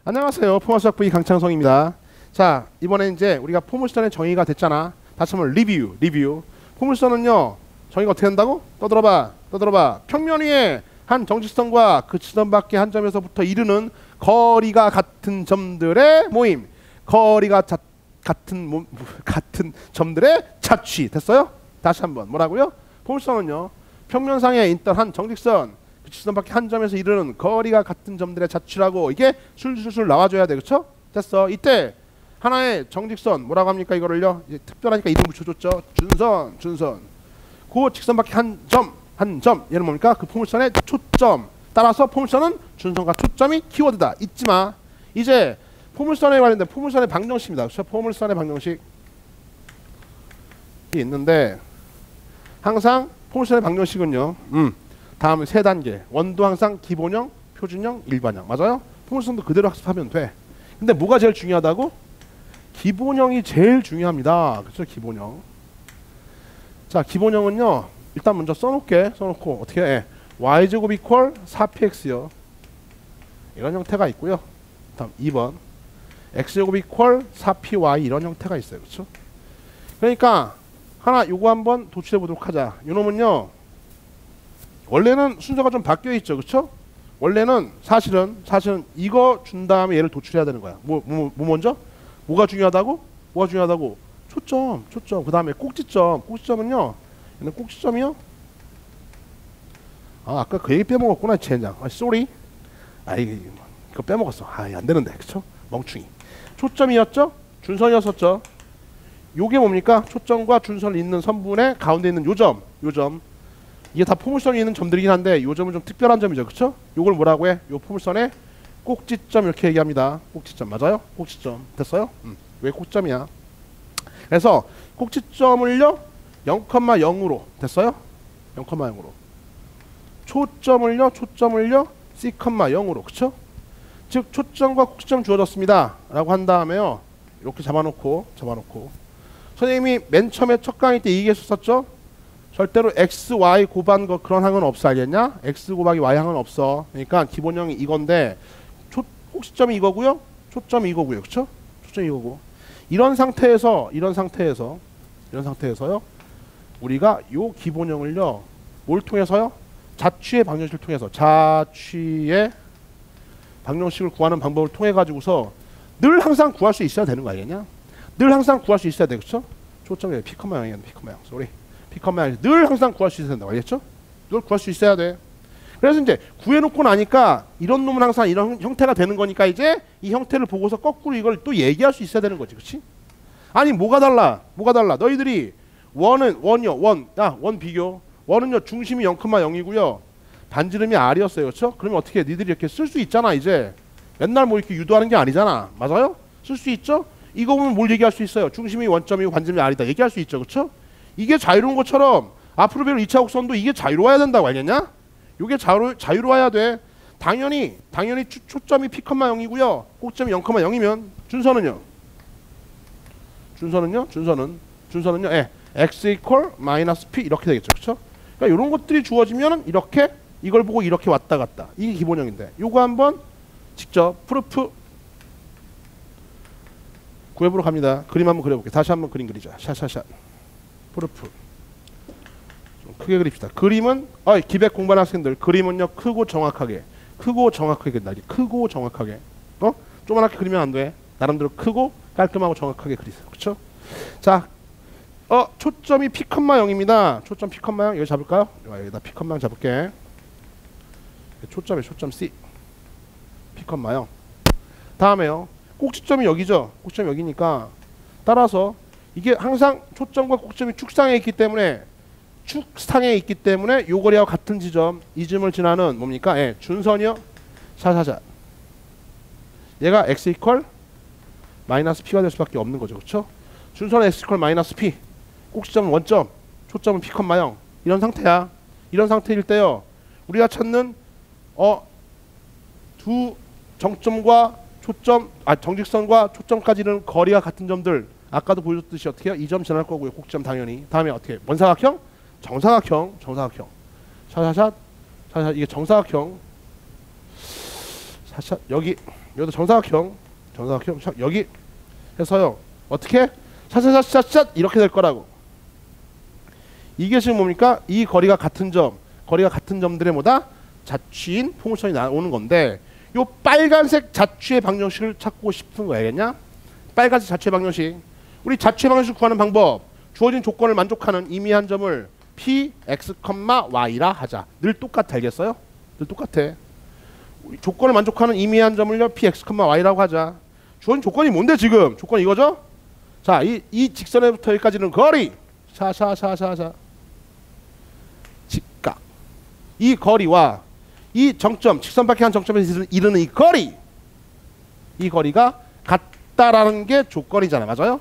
안녕하세요. 포멀수학 V 강창성입니다. 자, 이번에 이제 우리가 포물선의 정의가 됐잖아. 다시 한번 리뷰. 포물선은요, 정의가 어떻게 된다고? 떠들어봐. 평면 위에 한 정직선과 그 지점 밖의 한 점에서부터 이르는 거리가 같은 점들의 모임. 거리가 같은 점들의 자취. 됐어요? 다시 한번 뭐라고요? 포물선은요, 평면상에 있던 한 정직선, 그 지점 밖의 한 점에서 이르는 거리가 같은 점들의 자취라고. 이게 술술술 나와줘야 돼. 그쵸? 됐어. 이때 하나의 정직선 뭐라고 합니까? 이거를요, 이제 특별하니까 이름 붙여줬죠. 준선. 그 직선 밖에 한 점 얘는 뭡니까? 그 포물선의 초점. 따라서 포물선은 준선과 초점이 키워드다. 잊지 마. 이제 포물선에 관련된 포물선의 방정식입니다. 그렇죠? 포물선의 방정식이 있는데, 항상 포물선의 방정식은요, 다음 세 단계. 원도 항상 기본형, 표준형, 일반형. 맞아요? 포물선도 그대로 학습하면 돼. 근데 뭐가 제일 중요하다고? 기본형이 제일 중요합니다. 그렇죠? 기본형. 자, 기본형은요, 일단 먼저 써놓고 어떻게 해? y제곱 이퀄 4px요. 이런 형태가 있고요. 다음 2번 x제곱 이퀄 4py 이런 형태가 있어요. 그렇죠? 그러니까 하나 요거 한번 도출해 보도록 하자. 요놈은요, 원래는 순서가 좀 바뀌어 있죠. 그렇죠? 원래는 사실은 이거 준 다음에 얘를 도출해야 되는 거야. 뭐 먼저? 뭐가 중요하다고? 초점. 그 다음에 꼭지점은요, 얘는 꼭지점이요. 아까 그 얘기 빼먹었구나. 젠장. 쏘리. 이거 빼먹었어. 안 되는데. 그쵸? 멍충이. 초점이었죠? 준선이었었죠? 요게 뭡니까? 초점과 준선을 잇는 선분의 가운데 있는 요점. 이게 다 포물선이 있는 점들이긴 한데, 요 점은 좀 특별한 점이죠. 그쵸? 요걸 뭐라고 해? 요 포물선의 꼭지점 이렇게 얘기합니다. 꼭지점. 맞아요? 꼭지점. 됐어요? 왜 꼭지점이야? 그래서 꼭지점을요, 0,0으로. 됐어요? 0,0으로. 초점을요, C,0으로. 그쵸? 즉 초점과 꼭지점 주어졌습니다 라고 한 다음에요, 이렇게 잡아놓고 선생님이 맨 처음에 첫 강의 때 얘기했었죠? 절대로 x, y 곱한 거 그런 항은 없어. 알겠냐? x 곱하기 y 항은 없어. 그러니까 기본형이 이건데, 꼭지점이 이거고요, 초점이 이거고요. 그쵸? 초점이 이거고. 이런 상태에서요, 우리가 요 기본형을요, 뭘 통해서요? 자취의 방정식을 통해서, 자취의 방정식을 구하는 방법을 통해 가지고서 늘 항상 구할 수 있어야 되는 거 알겠냐? 늘 항상 구할 수 있어야 돼. 그쵸? 초점이 피커마형이야. 피커마형. 늘 항상 구할 수 있어야 된다. 알겠죠? 늘 구할 수 있어야 돼. 그래서 이제 구해놓고 나니까 이런 놈은 항상 이런 형태가 되는 거니까, 이제 이 형태를 보고서 거꾸로 이걸 또 얘기할 수 있어야 되는 거지. 그치? 아니 뭐가 달라? 너희들이 원은 원 비교. 원은요, 중심이 0,0이고요 반지름이 r이었어요. 그렇죠? 그러면 어떻게 해? 니들이 이렇게 쓸 수 있잖아. 이제 맨날 뭐 이렇게 유도하는 게 아니잖아. 맞아요? 쓸 수 있죠? 이거 보면 뭘 얘기할 수 있어요? 중심이 원점이고 반지름이 r이다 얘기할 수 있죠. 그렇죠? 이게 자유로운 것처럼 앞으로 배울 2차 곡선도 이게 자유로워야 된다고. 알겠냐? 요게 자유로워야 돼. 당연히 초점이 p,0이고요 꼭점이 0,0이면 준선은요, x 이퀄 마이너스 p 이렇게 되겠죠. 그렇죠? 그러니까 이런 것들이 주어지면 이렇게 이걸 보고 이렇게 왔다 갔다. 이게 기본형인데, 요거 한번 직접 프루프 구해보러 갑니다. 그림 한번 그려볼게요. 다시 한번 그림 그리자. 샷. 프루프 좀 크게 그립시다. 그림은 기백 공부하는 학생들, 그림은요 크고 정확하게 그린다. 크고 정확하게. 조그맣게 그리면 안 돼. 나름대로 크고 깔끔하고 정확하게 그리세요. 그렇죠? 자, 초점이 p,0입니다. 초점 p,0 여기 잡을까요? 여기다 p,0 잡을게. 초점 C p,0. 다음에요, 꼭지점이 여기죠. 꼭지점이 여기니까 따라서 이게 항상 초점과 꼭지점이 축상에 있기 때문에 요 거리와 같은 지점, 이 점을 지나는 뭡니까? 준선이요. 샤. 얘가 x 이퀄 마이너스 p가 될 수밖에 없는 거죠. 그렇죠? 준선은 x 이퀄 마이너스 p, 꼭지점은 원점, 초점은 p,0 이런 상태야. 이런 상태일 때요, 우리가 찾는 두 정점과 정직선과 초점까지는 거리가 같은 점들, 아까도 보여줬듯이 어떻게 해요? 이 점 지날 거고요. 꼭지점 당연히. 다음에 어떻게? 뭔 사각형? 정사각형. 샤. 이게 정사각형. 샤 여기 이것도 정사각형 여기 해서요 어떻게 샷 이렇게 될 거라고. 이게 지금 뭡니까? 이 거리가 같은 점들의 뭐다? 자취인 포물선이 나오는 건데 요 빨간색 자취의 방정식을 찾고 싶은 거 알겠냐? 빨간색 자취의 방정식. 우리 자취의 방정식 구하는 방법. 주어진 조건을 만족하는 임의한 점을 p, x, y라 하자. 늘 똑같아. 알겠어요? 늘 똑같아. 조건을 만족하는 임의한 점을요 p, x, y라고 하자. 주어진 조건이 뭔데 지금? 조건이 이거죠? 자, 이 직선에부터 여기까지는 거리. 자. 직각. 이 거리와 이 정점, 직선밖에 한 정점에서 이르는 이 거리. 이 거리가 같다라는 게 조건이잖아. 맞아요?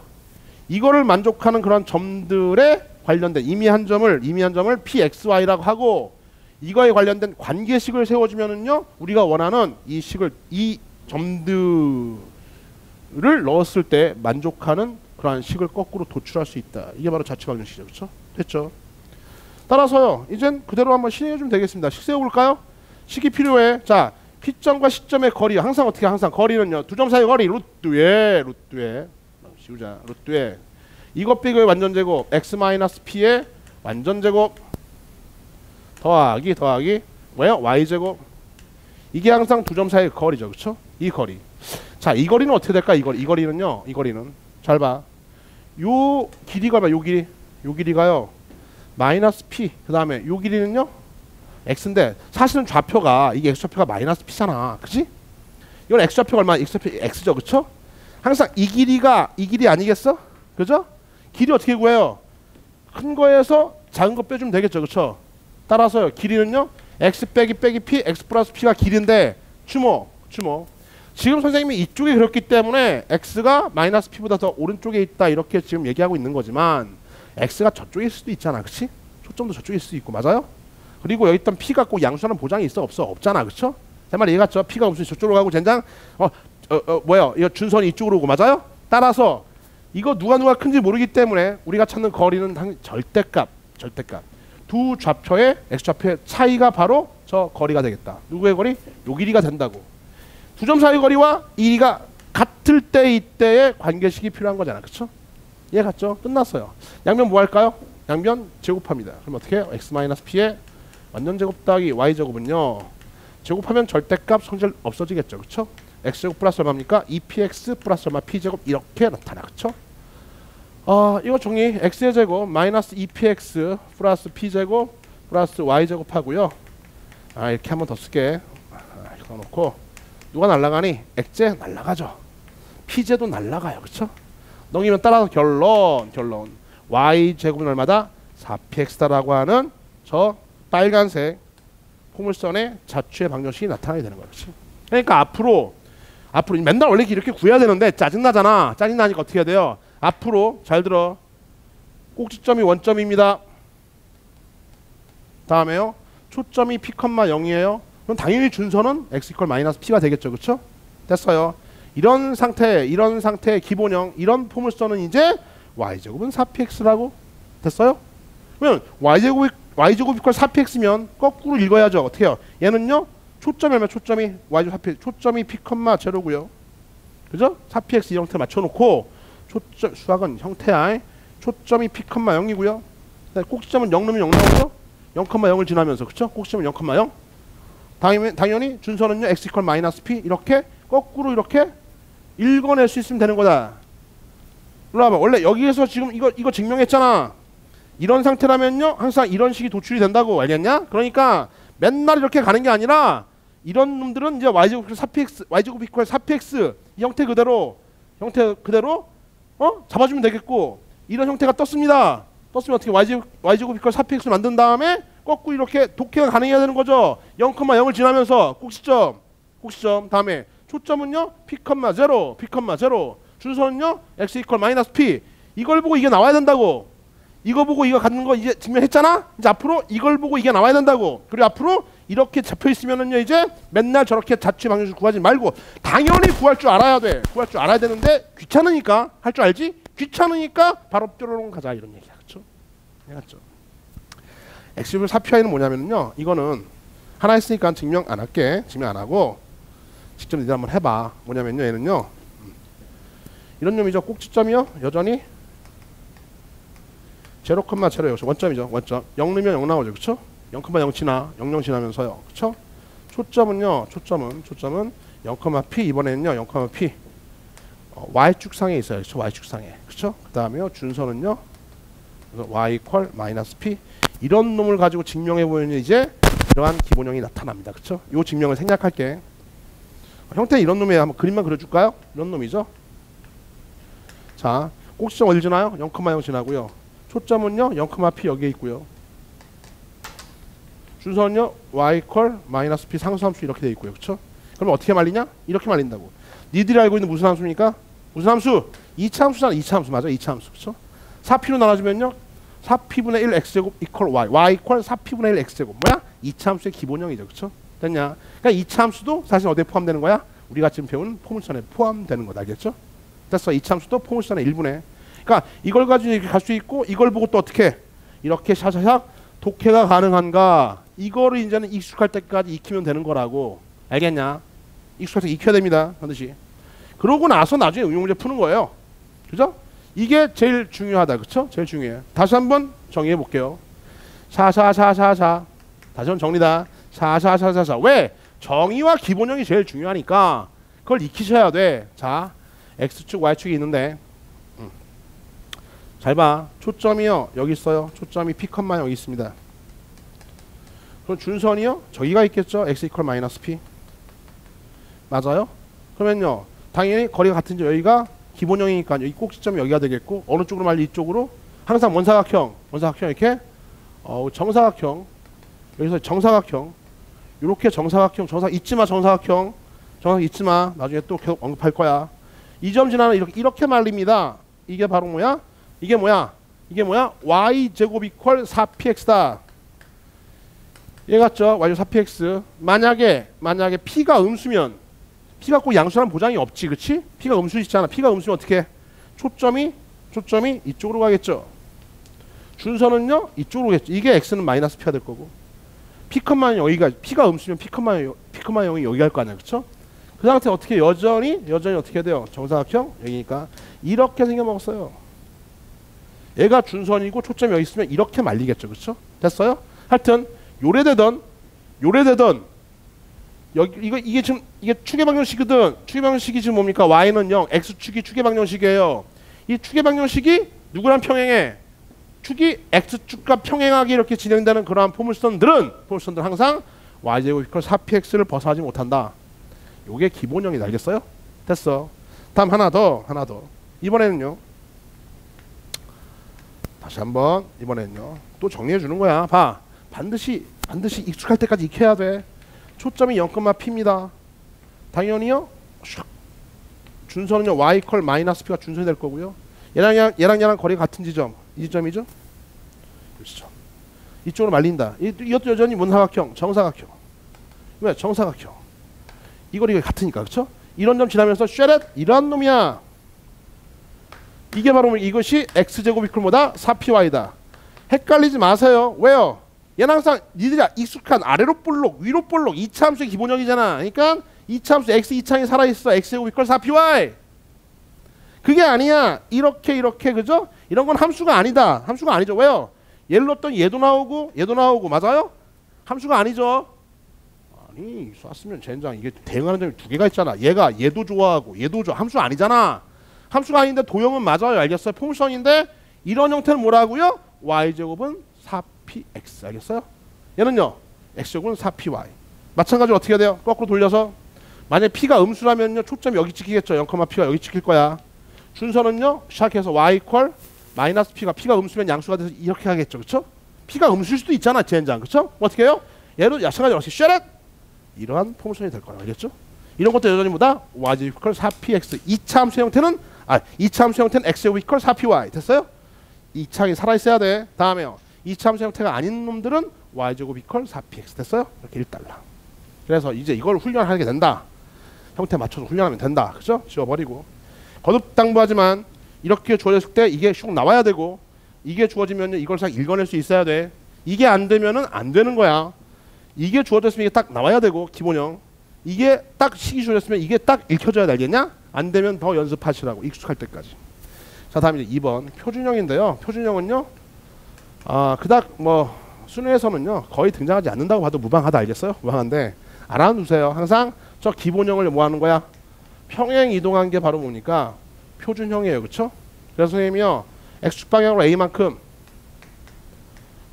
이거를 만족하는 그런 점들에 관련된 임의한 점을 p, x, y라고 하고 이거에 관련된 관계식을 세워주면은요 우리가 원하는 이 점들을 넣었을 때 만족하는 그러한 식을 거꾸로 도출할 수 있다. 이게 바로 자취방정식이죠. 그렇죠? 됐죠? 따라서요 이젠 그대로 한번 실행해 주면 되겠습니다. 식 세워볼까요? 식이 필요해. 자, P점과 C점의 거리 항상 어떻게 항상 거리는요 두 점 사이 거리 루트에 씌우자. 루트에 이것 빼기의 완전제곱 x-p의 완전제곱 더하기 뭐예요? y제곱. 이게 항상 두 점 사이의 거리죠. 그렇죠? 이 거리. 자, 이 거리는 어떻게 될까? 이 거리는 잘 봐. 요 길이가 봐. 요 길이가요 마이너스 p. 그 다음에 요 길이는요 x인데 사실은 좌표가 이게 x좌표가 마이너스 p잖아. 그지? 이건 x좌표가 얼마? x좌표 x죠. 그쵸? 항상 이 길이 아니겠어? 그죠? 길이 어떻게 구해요? 큰 거에서 작은 거 빼주면 되겠죠. 그쵸? 따라서요 길이는요 x 빼기 p, x 플러스 p가 길인데 주목. 지금 선생님이 이쪽에 그렸기 때문에 x가 마이너스 p보다 더 오른쪽에 있다 이렇게 지금 얘기하고 있는 거지만 x가 저쪽일 수도 있잖아. 그치? 초점도 저쪽일 수도 있고. 맞아요? 그리고 여기 있던 p가 꼭 양수하는 보장이 있어? 없잖아. 그쵸? 제 말 이해갔죠? p가 무슨 저쪽으로 가고 젠장 뭐야 이거 준선이 이쪽으로 오고. 맞아요? 따라서 이거 누가 큰지 모르기 때문에 우리가 찾는 거리는 절대값. 두 좌표의 x좌표의 차이가 바로 저 거리가 되겠다. 누구의 거리? 요 길이가 된다고. 두 점 사이 거리와 이 길이가 같을 때 이때의 관계식이 필요한 거잖아. 그쵸? 이해 갔죠? 끝났어요. 양변 뭐 할까요? 양변 제곱합니다. 그럼 어떻게 해요? x-p의 완전제곱 더하기 y제곱은요 제곱하면 절대값 성질 없어지겠죠. 그쵸? x제곱 플러스 얼마입니까? 2px 플러스 얼마 p제곱 이렇게 나타나. 그쵸? 이거 정리. x의 제곱 마이너스 2px 플러스 p제곱 플러스 y제곱 하고요. 이렇게 한번 더 쓸게. 이렇게 넣고 누가 날아가니? x제 날아가죠. p제도 날아가요. 그쵸? 넘기면 따라서 결론 y제곱은 얼마다? 4px다라고 하는 저 빨간색 포물선의 자취의 방정식이 나타나게 되는 거예요. 그치? 그러니까 앞으로 맨날 원래 이렇게 구해야 되는데 짜증나잖아. 짜증나니까 어떻게 해야 돼요? 앞으로 잘 들어. 꼭지점이 원점입니다. 다음에요. 초점이 p, 0이에요. 그럼 당연히 준선은 x -p가 되겠죠. 그쵸? 됐어요. 이런 상태의 기본형 이런 포물선은 이제 y제곱은 4px라고 됐어요? 그러면 y제곱 4px면 거꾸로 읽어야죠. 어떻게 해요? 얘는요 초점이 얼마? 초점이 y제곱 4px 초점이 p, 0고요. 그죠? 4px 이 형태 맞춰놓고 수학은 형태야. 초점이 p, 0이고요. 꼭지점은 0 넣으면 0 나오죠? 0,0을 지나면서. 그쵸? 꼭지점은 0,0. 당연히 준선은요 x -p 이렇게 거꾸로 이렇게 읽어낼 수 있으면 되는 거다. 일로 와봐. 원래 여기에서 지금 이거 증명했잖아. 이런 상태라면요 항상 이런 식이 도출이 된다고. 알겠냐? 그러니까 맨날 이렇게 가는 게 아니라 이런 놈들은 이제 y제곱 4px y제곱 이퀄 4px 이 형태 그대로 잡아주면 되겠고, 이런 형태가 떴습니다. 떴으면 어떻게 y제곱 이퀄 4px를 만든 다음에 거꾸로 이렇게 독해가 가능해야 되는 거죠. 0,0을 지나면서 꼭지점 다음에 초점은요 p, 0 준선은요 x -p. 이걸 보고 이게 나와야 된다고. 이거 보고 이거 갖는 거 이제 증명했잖아. 이제 앞으로 이걸 보고 이게 나와야 된다고. 그리고 앞으로 이렇게 잡혀 있으면은요 이제 맨날 저렇게 자취 방정식 구하지 말고 당연히 구할 줄 알아야 돼. 구할 줄 알아야 되는데 귀찮으니까. 할 줄 알지? 귀찮으니까 바로 뾰로롱 가자 이런 얘기야. 그렇죠? 알았죠? x-4pi는 뭐냐면요 이거는 하나 했으니까 증명 안 할게. 증명 안 하고, 직접 니들 한번 해봐. 뭐냐면요, 얘는요, 이런 놈이죠. 꼭지점이요, 여전히 0,0 여기서 원점이죠. 원점 0 넣으면 0 나오죠. 그쵸? 0,0 지나 00 지나면서요. 그쵸? 초점은요, 초점은 0,p, 이번에는요 0,p y축상에 있어요. 그쵸? y축상에. 그쵸? 그 다음에요 준선은요 y 이퀄 마이너스 p, 이런 놈을 가지고 증명해 보면 이제 이러한 기본형이 나타납니다. 그쵸? 요 증명을 생략할게. 형태 이런 놈에 한번 그림만 그려줄까요? 이런 놈이죠. 자, 꼭지점 어디 지나요? 0,0 지나고요. 초점은요 0,p 여기에 있고요. 준선은요 y 이퀄 마이너스 p 상수함수 이렇게 되어 있고요. 그쵸? 그럼 어떻게 말리냐? 이렇게 말린다고. 니들이 알고 있는 무슨 함수입니까? 무슨 함수? 2차 함수잖아. 2차 함수 맞아. 2차 함수. 그쵸? 4p로 나눠주면요 4p분의 1 x제곱 이퀄 y, y 이퀄 4p분의 1 x제곱. 뭐야? 2차 함수의 기본형이죠. 그쵸? 됐냐? 그러니까 2차 함수도 사실 어디에 포함되는 거야? 우리가 지금 배운 포물선에 포함되는 거다. 알겠죠? 됐어. 2차 함수도 포물선의 일부네. 그러니까 이걸 가지고 이렇게 갈 수 있고, 이걸 보고 또 어떻게 이렇게 샤샤샥 독해가 가능한가, 이거를 이제는 익숙할 때까지 익히면 되는 거라고. 알겠냐? 익숙할 때 익혀야 됩니다. 반드시. 그러고 나서 나중에 응용 문제 푸는 거예요. 그죠? 이게 제일 중요하다. 그쵸? 제일 중요해. 다시 한번 정의해 볼게요. 샤샤샤샤샤. 다시 한번 정리다. 샤샤샤샤샤. 왜? 정의와 기본형이 제일 중요하니까 그걸 익히셔야 돼. 자, x축 y축이 있는데 잘 봐. 초점이요 여기 있어요. 초점이 p, 여기 있습니다. 그럼 준선이요 저기가 있겠죠. x 이퀄 마이너스 p. 맞아요? 그러면요 당연히 거리가 같은지 여기가 기본형이니까 여기 꼭지점이 여기가 되겠고, 어느 쪽으로 말리 이쪽으로 항상 원사각형 이렇게 정사각형, 여기서 정사각형, 이렇게 정사각형 잊지마. 정사각형 잊지마. 나중에 또 계속 언급할 거야. 이 점 지나는 이렇게 말립니다. 이게 바로 뭐야? 이게 뭐야? y제곱 이퀄 4px다. 얘 같죠? y 4px. 만약에 p가 음수면, p가 꼭 양수라는 보장이 없지. 그치? p가 음수있잖아. p가 음수면 어떻게? 초점이 이쪽으로 가겠죠. 준선은요 이쪽으로 가겠죠. 이게 x는 마이너스 p가 될 거고, p, 여기가 p가 음수면 p, 0이 여기 갈 거 아니야. 그쵸? 그 상태 어떻게 여전히 어떻게 돼요? 정사각형 여기니까 이렇게 생겨 먹었어요. 얘가 준선이고 초점이 여기 있으면 이렇게 말리겠죠. 그쵸? 됐어요? 하여튼 요래되던 여기 이게 지금 이게 축의 방정식이거든. 축의 방정식이 지금 뭡니까? y는 0, x축이 축의 방정식이에요. 이 축의 방정식이 누구랑 평행해? 축이 x축과 평행하게 이렇게 진행되는 그러한 포물선들은 항상 y제곱 이퀄 4px를 벗어나지 못한다. 요게 기본형이다. 알겠어요? 됐어. 다음 하나 더. 이번에는요. 다시 한번 이번에는요. 또 정리해 주는 거야. 봐. 반드시 익숙할 때까지 익혀야 돼. 초점이 0,p입니다. 당연히요. 준선은요 y 이퀄 마이너스 p가 준선이 될 거고요. 얘랑 거리가 같은 지점. 이 지점이죠? 그렇죠. 이쪽으로 말린다. 이것도 여전히 원사각형, 정사각형. 왜? 정사각형. 이 거리가 같으니까. 그렇죠? 이런 점 지나면서 쉐렛 이런 놈이야. 이게 바로 이것이 x제곱 이퀄 뭐다? 4py다. 헷갈리지 마세요. 왜요? 얘는 항상 니들이 익숙한 아래로 볼록 위로 볼록 2차 함수의 기본형이잖아. 그러니까 2차 함수 x 2차항이 살아있어. x제곱 이퀄 4py. 그게 아니야. 이렇게 그죠? 이런 건 함수가 아니다. 함수가 아니죠. 왜요? 예를 넣었던 얘도 나오고 맞아요? 함수가 아니죠. 아니 쐈으면 젠장 이게 대응하는 점이 두 개가 있잖아. 얘도 좋아하고 얘도 좋아. 함수 아니잖아. 함수가 아닌데 도형은 맞아요. 알겠어요? 포물선인데 이런 형태는 뭐라고요? y제곱은 4px. 알겠어요? 얘는요 x제곱은 4py. 마찬가지로 어떻게 해야 돼요? 거꾸로 돌려서 만약에 p가 음수라면요 초점이 여기 찍히겠죠. 0,p가 여기 찍힐 거야. 준선은요 시작해서 y 이퀄 마이너스 p가 음수면 양수가 돼서 이렇게 하겠죠. 그쵸? p가 음수일 수도 있잖아. 젠장. 그쵸? 어떻게 해요? 얘도 마찬가지로 어떻게 쉐렛 이러한 포물선이 될 거라. 알겠죠? 이런 것도 여전히 뭐다? y제곱 이퀄 4px. 2차 함수 형태는 2차 함수 형태는 x제곱 이퀄 4py. 됐어요? 2차항이 살아있어야 돼. 다음에요. 2차 함수 형태가 아닌 놈들은 y제곱 이퀄 4px. 됐어요? 이렇게 1달러. 그래서 이제 이걸 훈련하게 된다. 형태 맞춰서 훈련하면 된다. 그죠? 지워버리고. 거듭당부하지만 이렇게 주어졌을 때 이게 슉 나와야 되고, 이게 주어지면 이걸 싹 읽어낼 수 있어야 돼. 이게 안 되면은 안 되는 거야. 이게 주어졌으면 이게 딱 나와야 되고 기본형. 이게 딱 식이 줄였으면 이게 딱 읽혀져야 되겠냐? 안 되면 더 연습하시라고 익숙할 때까지. 자, 다음 이제 2번 표준형인데요. 표준형은요. 그닥 뭐 수능에서는요 거의 등장하지 않는다고 봐도 무방하다. 알겠어요? 무방한데 알아두세요. 항상 저 기본형을 뭐 하는 거야? 평행 이동한 게 바로 뭡니까? 표준형이에요. 그쵸? 그래서 선생님이요 x축 방향으로 a만큼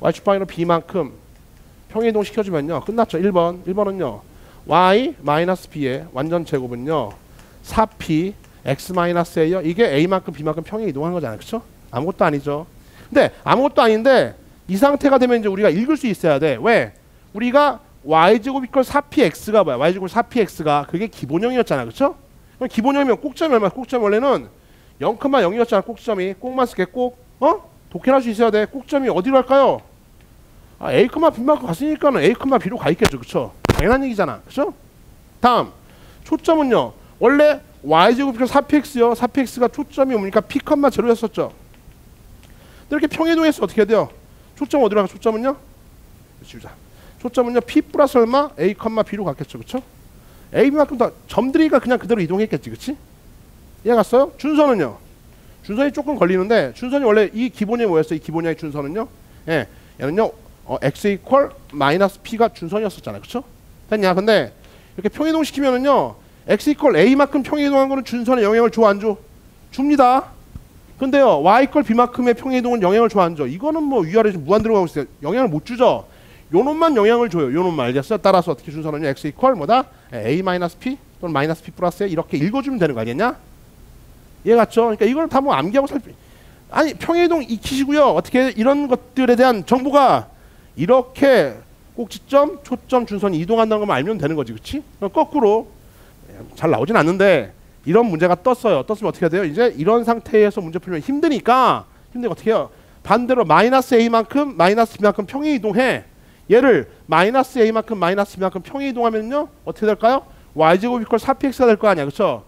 y축 방향으로 b만큼 평행 이동 시켜주면요 끝났죠. 1번은요 y-b의 완전 제곱은요 4p x-a요. 이게 a만큼 b만큼 평행 이동한 거잖아요. 그쵸? 아무것도 아니죠. 근데 아무것도 아닌데 이 상태가 되면 이제 우리가 읽을 수 있어야 돼. 왜? 우리가 y제곱 이퀄 4px가 뭐야? y제곱 4px가 그게 기본형이었잖아. 그쵸? 그럼 기본형이면 꼭점이 얼마야? 꼭점 원래는 0,0이었잖아. 꼭점이. 꼭만 쓸게. 꼭. 독해할 수 있어야 돼. 꼭점이 어디로 갈까요? a, b만큼 갔으니까는 a, b로 가 있겠죠. 그쵸? 당연한 얘기잖아. 그쵸? 다음. 초점은요. 원래 y제곱 이퀄 4px요. 4px가 초점이 뭡니까? p, 0였었죠. 이렇게 평행이동해서 어떻게 해야 돼요? 초점 어디로 가? 초점은요? 지우자. 초점은요 p 플러스 얼마? a, b로 갔겠죠. 그쵸? a, b만큼 더 점들이가 그냥 그대로 이동했겠지. 그치? 이해 갔어요? 준선은요? 준선이 조금 걸리는데 준선이 원래 이 기본이 뭐였어요? 이 기본형의 준선은요? 예, 얘는요 x 이퀄 마이너스 p가 준선이었었잖아요. 그쵸? 됐냐? 근데 이렇게 평행이동 시키면은요 x 이퀄 a만큼 평행이동한 거는 준선에 영향을 줘 안 줘? 줍니다. 근데요 y 이퀄 b만큼의 평행이동은 영향을 줘 안 줘? 이거는 뭐 위아래 무한 들어가고 있어요. 영향을 못 주죠. 요 놈만 영향을 줘요. 요 놈만. 알겠어요? 따라서 어떻게 준선은요 x 이퀄 뭐다? a 마이너스 p 또는 마이너스 p 플러스 이렇게 읽어주면 되는 거 아니겠냐? 이해 갔죠? 그러니까 이걸 다 뭐 암기하고 아니 평행이동 익히시고요. 어떻게 이런 것들에 대한 정보가 이렇게 꼭지점, 초점, 준선이 이동한다는 것만 알면 되는 거지. 그치? 거꾸로 잘 나오진 않는데 이런 문제가 떴어요. 떴으면 어떻게 해야 돼요? 이제 이런 상태에서 문제 풀면 힘드니까 어떻게 해요? 반대로 마이너스 a만큼 마이너스 b만큼 평행 이동해. 얘를 마이너스 a만큼 마이너스 b만큼 평행 이동하면요 어떻게 될까요? y제곱 이퀄 4px가 될 거 아니야. 그쵸?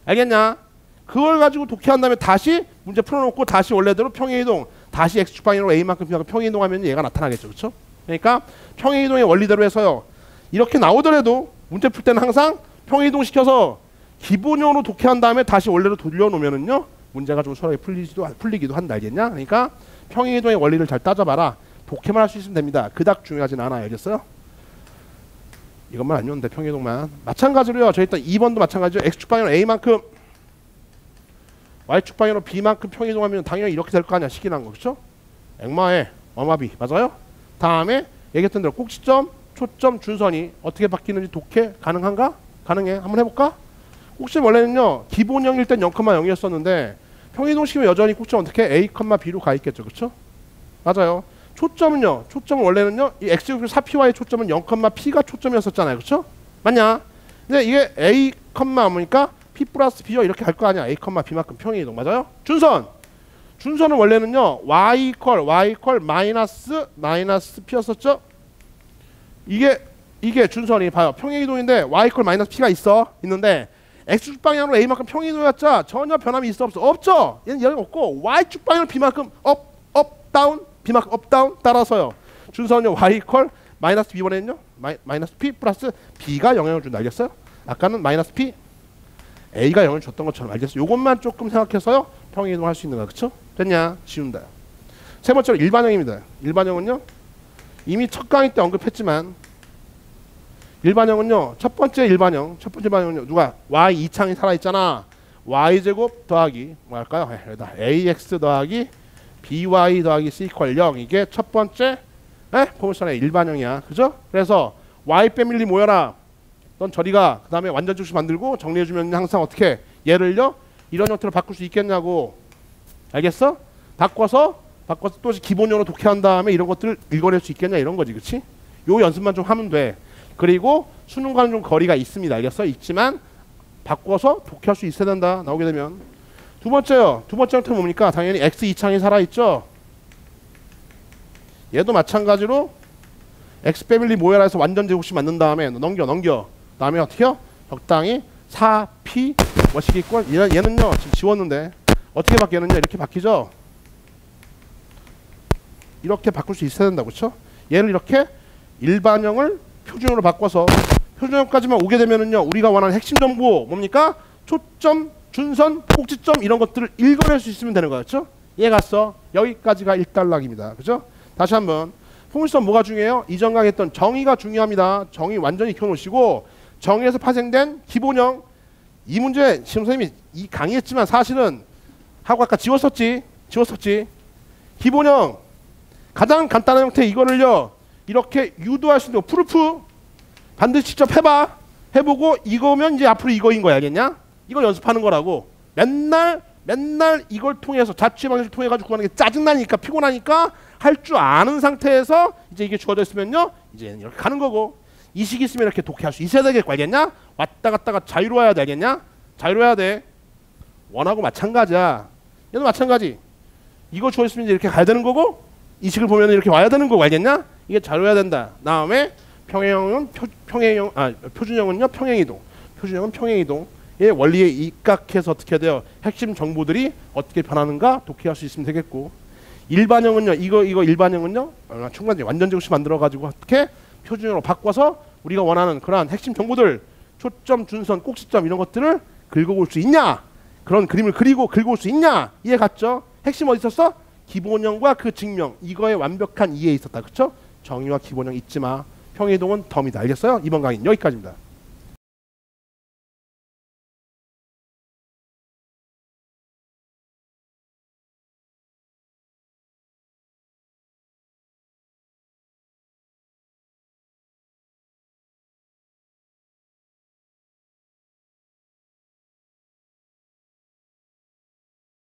알겠냐? 그걸 가지고 독해한 다음에 다시 문제 풀어놓고 다시 원래대로 평행이동 다시 x축 방향으로 a만큼 b만큼 평행이동하면 얘가 나타나겠죠. 그쵸? 그러니까 평행이동의 원리대로 해서요 이렇게 나오더라도 문제 풀 때는 항상 평행이동 시켜서 기본형으로 독해한 다음에 다시 원래로 돌려놓으면은요 문제가 좀 수월하게 풀리기도 한다. 알겠냐? 그러니까 평행이동의 원리를 잘 따져봐라. 독해만 할 수 있으면 됩니다. 그닥 중요하진 않아요. 알겠어요? 이것만 알면 돼. 평행이동만. 마찬가지로요 저희 일단 2번도 마찬가지죠. x축 방향으로 a만큼 y축 방향으로 b만큼 평행이동하면 당연히 이렇게 될 거 아니야. 식이란 거. 그쵸? 액마에 어마비. 맞아요? 다음에 얘기했던 대로 꼭지점, 초점, 준선이 어떻게 바뀌는지 독해 가능한가? 가능해. 한번 해볼까? 꼭지점 원래는요 기본형일 땐 0,0이었었는데 평행이동 시키면 여전히 꼭지점 어떻게 a, b로 가 있겠죠. 그쵸? 맞아요. 초점은요. 초점은 원래는요 이 x, 4p와의 초점은 0,p가 초점이었었잖아요. 그쵸? 맞냐? 근데 이게 a, 뭐니까 p 플러스 b요 이렇게 갈 거 아니야. a, b만큼 평행이동. 맞아요? 준선은 원래는요 y 이퀄 마이너스 p였었죠? 이게 준선이 봐요. 평행이동인데 y 이퀄 마이너스 p가 있는데 x축 방향으로 a만큼 평행이동이었자 전혀 변함이 있어 없어? 없죠? 얘는 여기 없고 y축 방향으로 b만큼 업 다운 b만큼 업 다운 따라서요 준선은요 y 이퀄 마이너스 b번에는요 마이너스 p 플러스 b가 영향을 준다. 알겠어요? 아까는 마이너스 p a가 영향을 줬던 것처럼. 알겠어요? 요것만 조금 생각해서요 평행이동 할 수 있는 거야. 그쵸? 됐냐? 지운다. 세 번째로 일반형입니다. 일반형은요 이미 첫 강의 때 언급했지만 일반형은요 첫 번째 일반형은요 누가 y 이창이 살아있잖아. y제곱 더하기 뭐 할까요? ax 더하기 by 더하기 c 이퀄 0 이게 첫 번째 포물선의 일반형이야. 그죠? 그래서 y 패밀리 모여라. 넌 저리가. 그 다음에 완전 즉수 만들고 정리해주면 항상 어떻게 얘를요 이런 형태로 바꿀 수 있겠냐고. 알겠어? 바꿔서 또 기본형으로 독해한 다음에 이런 것들을 읽어낼 수 있겠냐 이런 거지. 그치? 요 연습만 좀 하면 돼. 그리고 수능과는 좀 거리가 있습니다. 알겠어? 있지만 바꿔서 독해할 수 있어야 된다. 나오게 되면. 두 번째 형태는 뭡니까? 당연히 x 이창이 살아있죠? 얘도 마찬가지로 x 패밀리 모여라 해서 완전 제곱식 만든 다음에 넘겨. 다음에 어떻게 해요? 적당히 4p 뭐식 이퀄 얘는요 지금 지웠는데 어떻게 바뀌느냐 이렇게 바뀌죠. 이렇게 바꿀 수 있어야 된다고. 그렇죠? 얘를 이렇게 일반형을 표준으로 바꿔서 표준형까지만 오게 되면은요, 우리가 원하는 핵심 정보 뭡니까? 초점, 준선, 꼭지점 이런 것들을 읽어낼 수 있으면 되는 거였죠. 이해 갔어? 여기까지가 1단락입니다. 그죠? 다시 한번 포물선 뭐가 중요해요? 이전 강의했던 정의가 중요합니다. 정의 완전히 익혀놓으시고 정의에서 파생된 기본형 이 문제 시험 선생님이 이 강의했지만 사실은 하고 아까 지웠었지. 기본형 가장 간단한 형태 이거를요 이렇게 유도할 수 있는 거 프루프 반드시 직접 해봐. 해보고 이거면 이제 앞으로 이거인 거야. 알겠냐? 이걸 연습하는 거라고. 맨날 이걸 통해서 자취의 방식을 통해 가지고 구하는 게 짜증나니까 피곤하니까 할 줄 아는 상태에서 이제 이게 주어져 있으면요 이제 이렇게 가는 거고 이 시기 있으면 이렇게 독해할 수 있어야 되겠고 알겠냐? 왔다 갔다가 자유로워야 돼. 알겠냐? 자유로워야 돼. 원하고 마찬가지야. 얘도 마찬가지. 이거 주어 있으면 이제 이렇게 가야 되는 거고 이 식을 보면 이렇게 와야 되는 거고 알겠냐? 이게 자유로워야 된다. 다음에 평행형은 표준형은요 평행이동. 표준형은 평행이동. 의 원리에 입각해서 어떻게 돼요? 핵심 정보들이 어떻게 변하는가 독해할 수 있으면 되겠고 일반형은요 이거 일반형은요 충분히 완전제곱식 만들어 가지고 어떻게 표준형으로 바꿔서 우리가 원하는 그러한 핵심 정보들 초점, 준선, 꼭지점 이런 것들을 긁어올 수 있냐? 그런 그림을 그리고 긁어올 수 있냐? 이해 갔죠? 핵심 어디 있었어? 기본형과 그 증명 이거에 완벽한 이해 있었다. 그쵸? 정의와 기본형 잊지 마. 평행이동은 덤이다. 알겠어요? 이번 강의는 여기까지입니다.